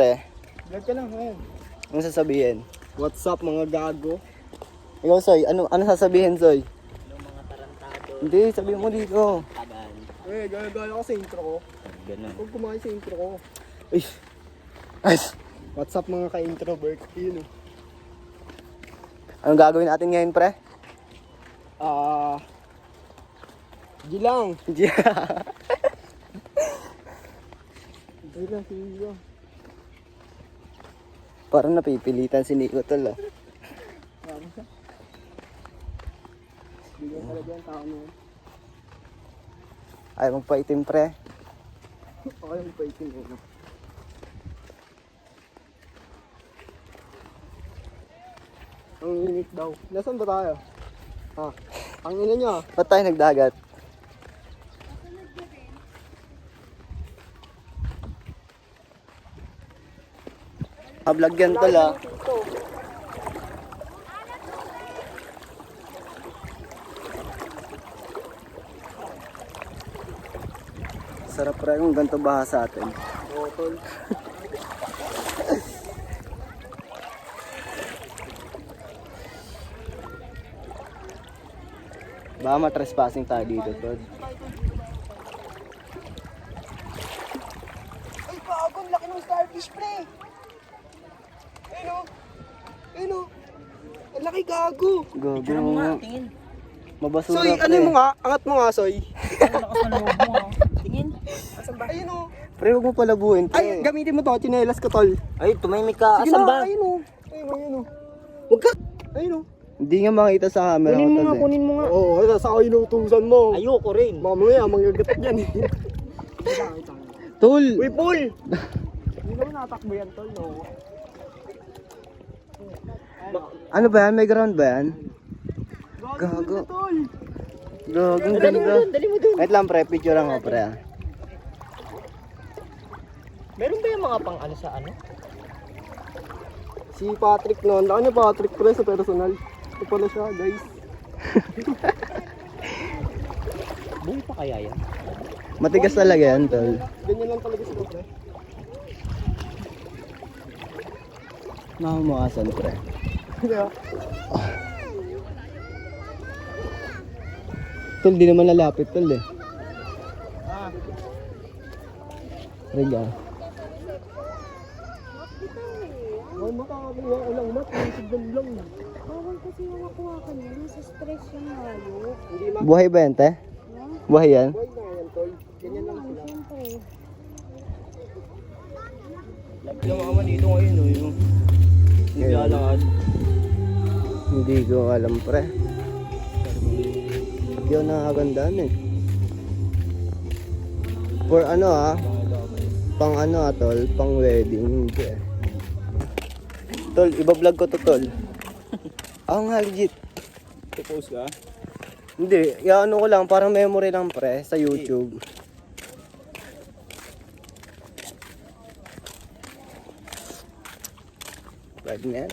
pre. Vlog ka lang, ngayon. Anong sasabihin? What's up mga gago? Ikaw, Soy. Ano sasabihin, Soy? Hello mga tarantado. Hindi, sabihin mo dito. Tagal. Gala-gala ko sa intro ko. Ganun. Huwag kumain sa intro ko. Uy. Ay. What's up mga ka-introvert? Yun o. Anong gagawin natin ngayon, pre? Di lang. Hindi. Di lang, sige lang. Parang napipilitan si Nico tol ah. Marami siya. Bigyan talaga yung tao mo. Ay, magpaitim, pre. Okay, magpaitin mo. Ang init daw. Nasaan ba tayo? Ang ina niya. Ba't tayo nagdagat? Vlog yan tol ah. Sarap pre kung ganito baha sa atin. Oo, tol. Baka matrespassing tayo dito tol. Ay, bago. Ang laki ng starfish, pre. Ayun o. Ayun o. Ang laki gago. Gago Ano nga, nga. tingin. Mabasura Soy, ano mo nga? Angat mo nga, Soy. Ang lakas ng loob mo ah. Tingin. Asan ba? Ayun o. Pre, huwag mo palabuhin pre. Ay, gamitin mo to. Chinelas ka, tol. Ay, tumimik ka. Sige Asan na, ba? ayun o. Ayun o. Huwag ka. Ayun o. Hindi nga makita sa camera ko tol eh. Kunin mo nga. Oo, nasa ako inutusan mo. Ayoko rin. Mamaya, manggagat yan eh. Tol! Uy, Paul! Hindi naman natakbo yan, tol, no? Ano ba yan? May ground ba yan? Gago. Tol! Gago, ang ganda. Dali mo dun. Wait lang pre, picture lang ako pre ah. Meron ba yung mga pang ano sa ano? Si Patrick noon. Laki ni Patrick, pre, sa personal. Ito pala siya, guys. Buhay pa kaya yan? Matigas talaga yan tol. Ganyan lang talaga sila, pre. Nakamawasan pre. Hindi ah. Tol, di naman lalapit tol eh. Riga. Ay, makakakuha ko lang, mat. Sigan lang. Bawal kasi yung nakuha ka niya. Nasa stress yung hayop. Hindi Buhay ba yan te? Buhay yan? mabuhay na yan, tol. Ganyan lang sila. Siyempre. Yung mga dito ngayon o yung naglalakad. Hindi ko alam pre. Hindi ako nakakagandaan eh. For ano ah? Pang ano ah tol? Pang wedding. Hindi eh. Tol, iba-vlog ko to tol. Ako nga legit. Post ka? Hindi, ano ko lang, parang memory lang pre sa YouTube. Vlog na yan.